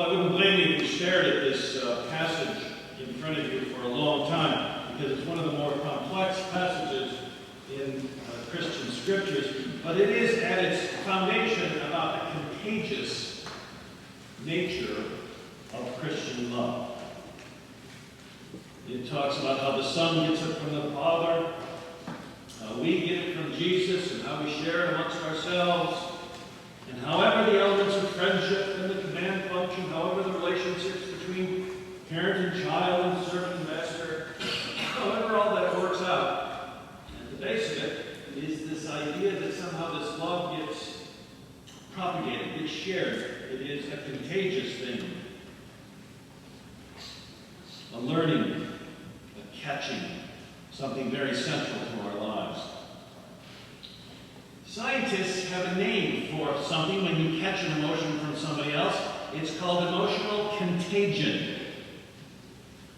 Well, I wouldn't blame you if you stared at this passage in front of you for a long time, because it's one of the more complex passages in Christian scriptures, but it is at its foundation about the contagious nature of Christian love. It talks about how the Son gets it from the Father, how we get it from Jesus, and how we share it amongst ourselves, and however the elements of friendship and the command function, however the relationships between parent and child and servant and master, however all that works out, at the base of it is this idea that somehow this love gets propagated, gets shared. It is a contagious thing. A learning, a catching, something very central to our lives. Scientists have a name for something when you catch an emotion from somebody else. It's called emotional contagion.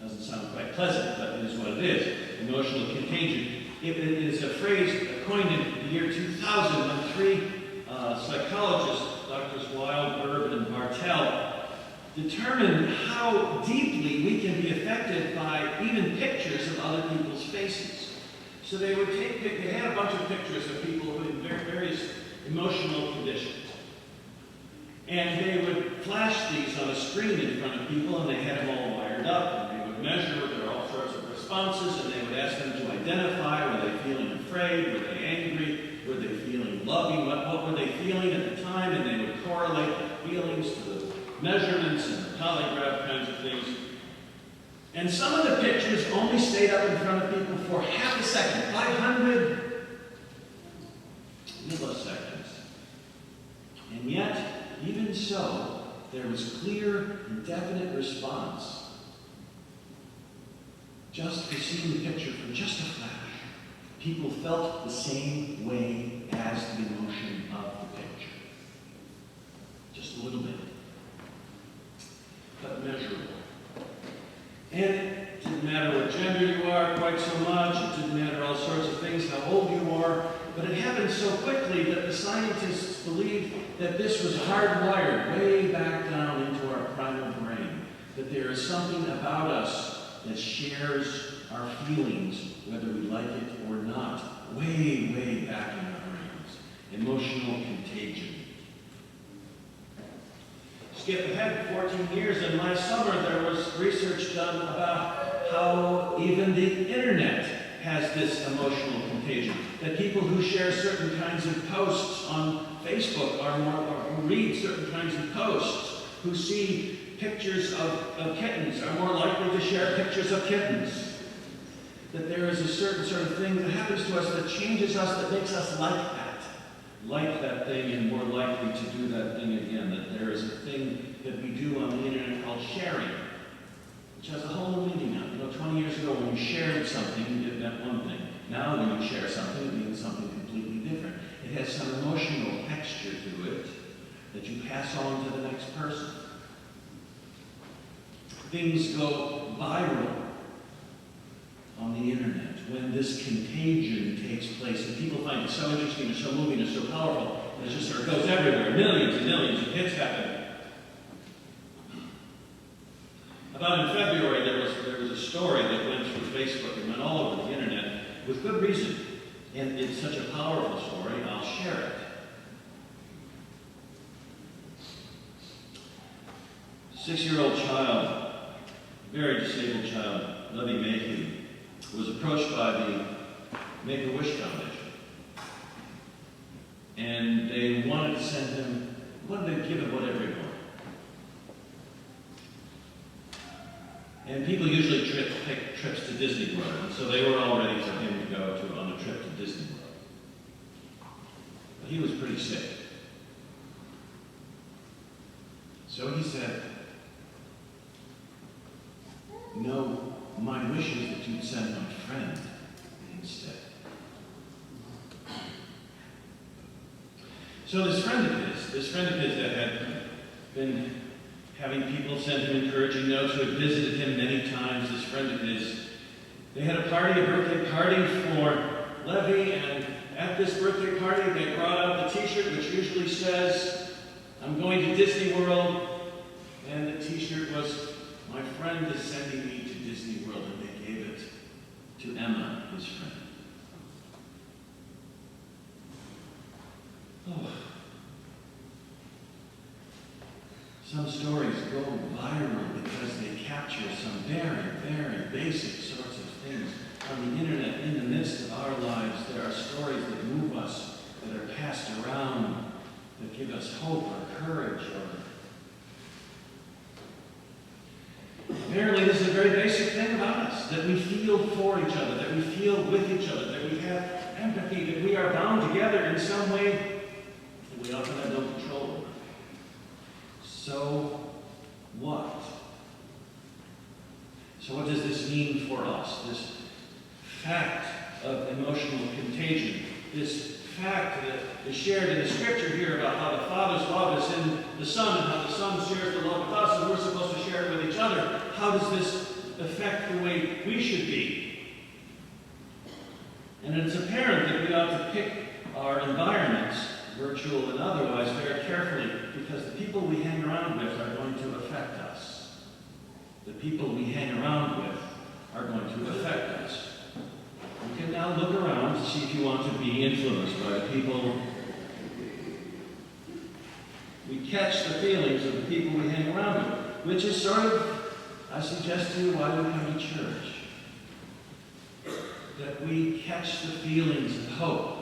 Doesn't sound quite pleasant, but it is what it is. Emotional contagion. It is a phrase coined in the year 2000 when three psychologists, Drs. Wild, Erb, and Bartel, determined how deeply we can be affected by even pictures of other people's faces. So they would they had a bunch of pictures of people who in various emotional conditions. And they would flash these on a screen in front of people, and they had them all wired up, and they would measure there all sorts of responses, and they would ask them to identify, were they feeling afraid, were they angry, were they feeling loving, what were they feeling at the time, and they would correlate the feelings to the measurements and the polygraph kinds of things. And some of the pictures only stayed up in front of people for half a second, 500 milliseconds. And yet, even so, there was clear and definite response just for seeing the picture for just a flash. People felt the same way as the emotion of the picture. Just a little bit. But measurable. And it didn't matter what gender you are quite so much. It didn't matter all sorts of things, how old you are. But it happened so quickly that the scientists believed that this was hardwired way back down into our primal brain. That there is something about us that shares our feelings, whether we like it or not, way, way back in our brains. Emotional contagion. Skip ahead 14 years, and last summer there was research done about how even the internet has this emotional contagion. That people who share certain kinds of posts on Facebook or who read certain kinds of posts, who see pictures of kittens, are more likely to share pictures of kittens. That there is a certain sort of thing that happens to us that changes us, that makes us like that thing, and more likely to do that thing again. That there is a thing that we do on the internet called sharing, which has a whole new meaning now. 20 years ago when you shared something, it meant one thing. Now when you share something, it means something completely different. It has some emotional texture to it that you pass on to the next person. Things go viral on the internet when this contagion takes place, and people find it so interesting, or so moving, or so powerful, and it just sort of goes everywhere. Millions and millions of hits happen. About in February, there was a story that went through Facebook and went all over the internet with good reason. And it's such a powerful story, I'll share it. 6-year-old child, very disabled child, Levy Mayhew, was approached by the Make-A-Wish Foundation. And they wanted to give him whatever he wanted. And people usually pick trips to Disney World, and so they were all ready for him to go on a trip to Disney World. But he was pretty sick. So he said, "No, my wish is that you'd send my friend instead." So this friend of his that had been having people send him encouraging notes, who had visited him many times, this friend of his, they had a birthday party for Levy, and at this birthday party they brought out the t-shirt which usually says, "I'm going to Disney World," and was, my friend is sending me to Disney World, and they gave it to Emma, his friend. Oh. Some stories go viral because they capture some very, very basic sorts of things. On the internet, in the midst of our lives, there are stories that move us, that are passed around, that give us hope or courage. Apparently, this is a very basic thing about us, that we feel for each other, that we feel with each other, that we have empathy, that we are bound together in some way that we often have no control over. So what? So what does this mean for us? This fact of emotional contagion, this fact that is shared in the scripture here about how the Father's love is in the Son and how the Son shares the love with us and we're supposed to share it with each other. How does this affect the way we should be? And it's apparent that we ought to pick our environments, virtual and otherwise, very carefully, because the people we hang around with are going to affect us. The people we hang around with are going to affect us. You can now look around to see if you want to be influenced by the people. We catch the feelings of the people we hang around with, which is sort of, I suggest to you, why we come to church. That we catch the feelings of hope.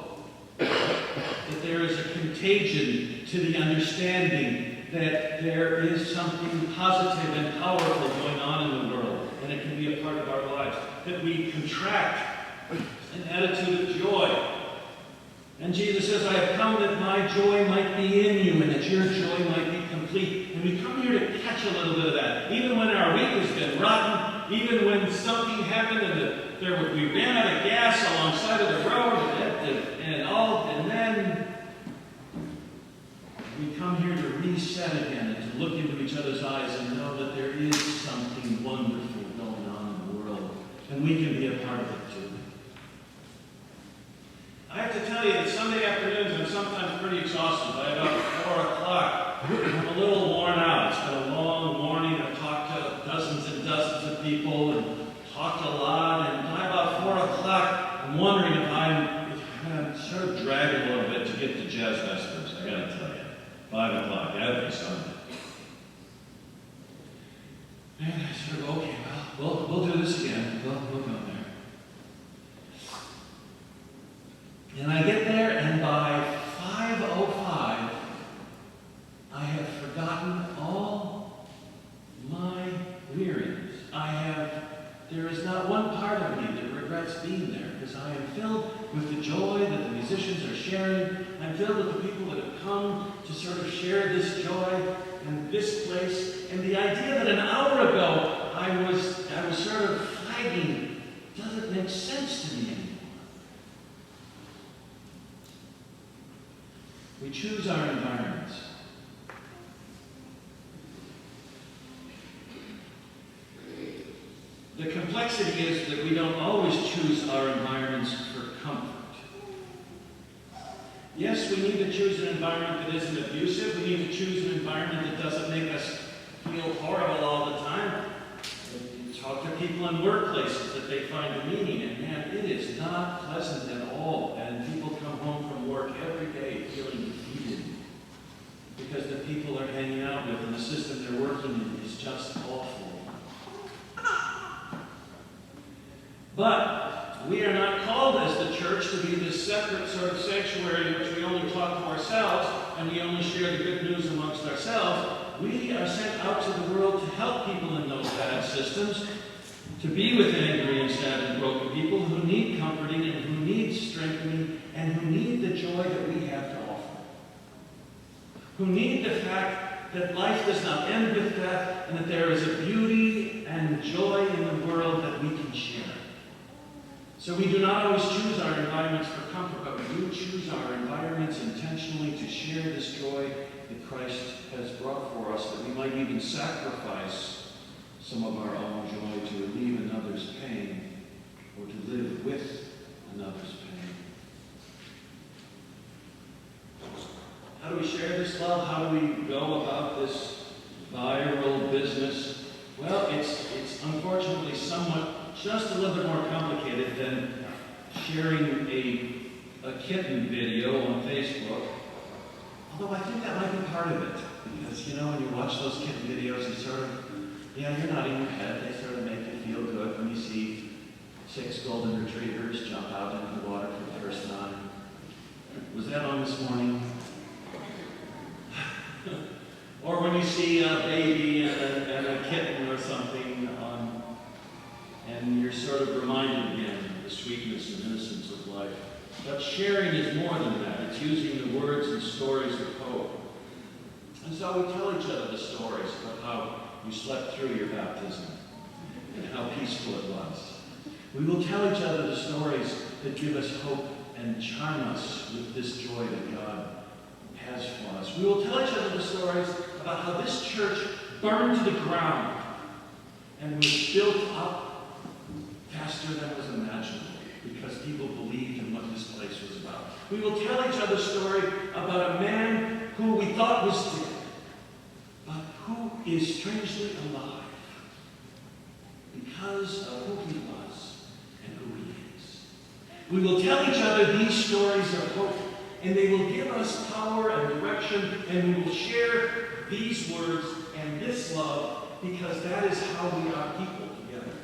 That there is a contagion to the understanding that there is something positive and powerful going on in the world, and it can be a part of our lives. That we contract an attitude of joy. And Jesus says, I have come that my joy might be in you and that your joy might be complete. And we come here to catch a little bit of that. Even when our week has been rotten, even when something happened and we ran out of gas alongside of the road and then we come here to reset again and to look into each other's eyes and know that there is something wonderful going on in the world. And we can be a part of it too. I have to tell you that Sunday afternoons I'm sometimes pretty exhausted. By about 4 o'clock, I'm a little worn out. It's been a long morning. I've talked to dozens and dozens of people and talked a lot. And by about 4 o'clock, I'm wondering if I'm sort of dragging a little bit to get to Jazz Vespers. I got to tell you. 5 o'clock, every Sunday. And I sort of, okay, well, we'll do this again. We'll go there. And I get there, and by 5:05, I have forgotten all my weariness. There is not one part of me that regrets being there, because I am filled with the joy that the musicians are sharing. I'm filled with the people that have come to sort of share this joy and this place. And the idea that an hour ago I was sort of flagging doesn't make sense to me anymore. We choose our environments. The complexity is that we don't always choose our environments for comfort. Yes, we need to choose an environment that isn't abusive. We need to choose an environment that doesn't make us feel horrible all the time. We talk to people in workplaces that they find a meaning, and man, it is not pleasant at all. And people come home from work every day feeling defeated because the people they're hanging out with and the system they're working in is just awful. But we are not called as the church to be this separate sort of sanctuary in which we only talk to ourselves and we only share the good news amongst ourselves. We are sent out to the world to help people in those bad systems, to be with angry and sad and broken people who need comforting and who need strengthening and who need the joy that we have to offer. Who need the fact that life does not end with death and that there is a beauty and joy in the world that we can share. So we do not always choose our environments for comfort, but we do choose our environments intentionally to share this joy that Christ has brought for us, that we might even sacrifice some of our own joy to relieve another's pain or to live with another's pain. How do we share this love? How do we go about this viral business just a little bit more complicated than sharing a kitten video on Facebook. Although I think that might be part of it. Because, you know, when you watch those kitten videos, you sort of, yeah, you're nodding your head. They sort of make you feel good when you see 6 golden retrievers jump out into the water for the first time. Was that on this morning? Or when you see a baby and a kitten or something, and you're sort of reminded again of the sweetness and innocence of life. But sharing is more than that. It's using the words and stories of hope. And so we tell each other the stories of how you slept through your baptism and how peaceful it was. We will tell each other the stories that give us hope and charm us with this joy that God has for us. We will tell each other the stories about how this church burned to the ground and was built up faster than was imaginable because people believed in what this place was about. We will tell each other a story about a man who we thought was dead, but who is strangely alive because of who he was and who he is. We will tell each other these stories of hope, and they will give us power and direction, and we will share these words and this love because that is how we are people together.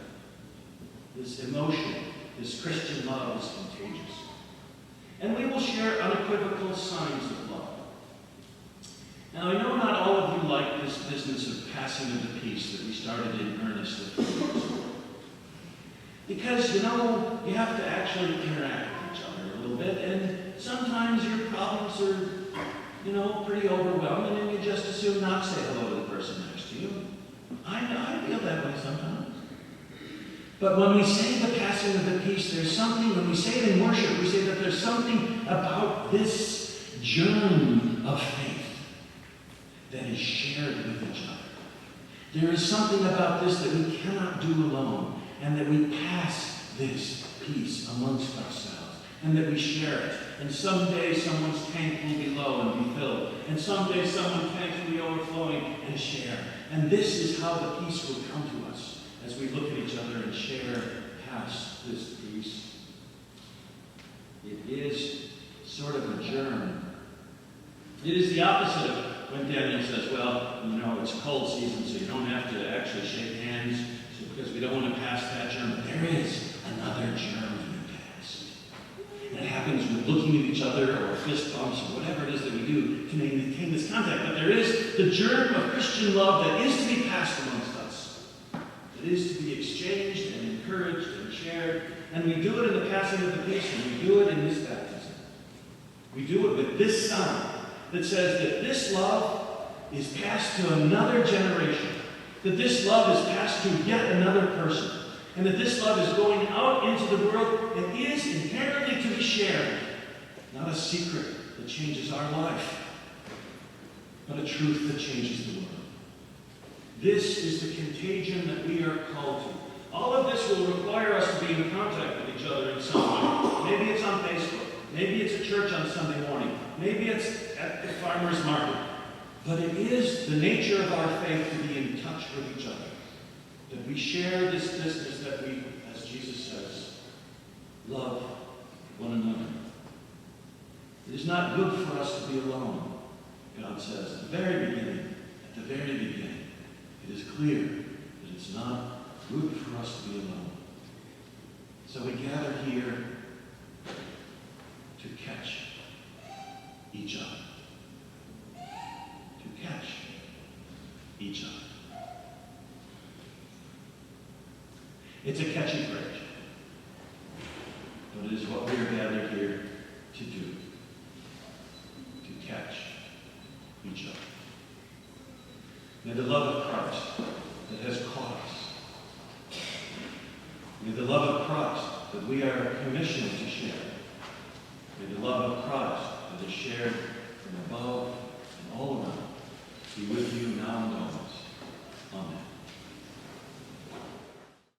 This emotion, this Christian love is contagious. And we will share unequivocal signs of love. Now, I know not all of you like this business of passing of the peace that we started in earnest a few years ago. Because, you know, you have to actually interact with each other a little bit, and sometimes your problems are, you know, pretty overwhelming, and you just as soon not say hello to the person next to you. I feel that way sometimes. But when we say the passing of the peace, there's something, when we say it in worship, we say that there's something about this germ of faith that is shared with each other. There is something about this that we cannot do alone, and that we pass this peace amongst ourselves, and that we share it. And someday someone's tank will be low and be filled, and someday someone's tank will be overflowing and share. And this is how the peace will come to us as we look at each other and share past this peace. It is sort of a germ. It is the opposite of when Daniel says, well, you know, it's cold season, so you don't have to actually shake hands because we don't want to pass that germ. But there is another germ to be passed. And it happens with looking at each other or fist bumps or whatever it is that we do to maintain this contact. But there is the germ of Christian love that is to be passed amongst us. It is to be exchanged and encouraged and shared. And we do it in the passing of the peace, and we do it in this baptism. We do it with this sign that says that this love is passed to another generation, that this love is passed to yet another person, and that this love is going out into the world and is inherently to be shared. Not a secret that changes our life, but a truth that changes the world. This is the contagion that we are called to. All of this will require us to be in contact with each other in some way. Maybe it's on Facebook. Maybe it's at church on Sunday morning. Maybe it's at the farmer's market. But it is the nature of our faith to be in touch with each other. That we share this business that we, as Jesus says, love one another. It is not good for us to be alone, God says at the very beginning. At the very beginning. It is clear that it's not good for us to be alone. So we gather here to catch each other. To catch each other. It's a catchy phrase, but it is what we are gathered here to do. To catch each other. May the love of Christ that has caught us, may the love of Christ that we are commissioned to share, may the love of Christ that is shared from above and all around be with you now and always. Amen.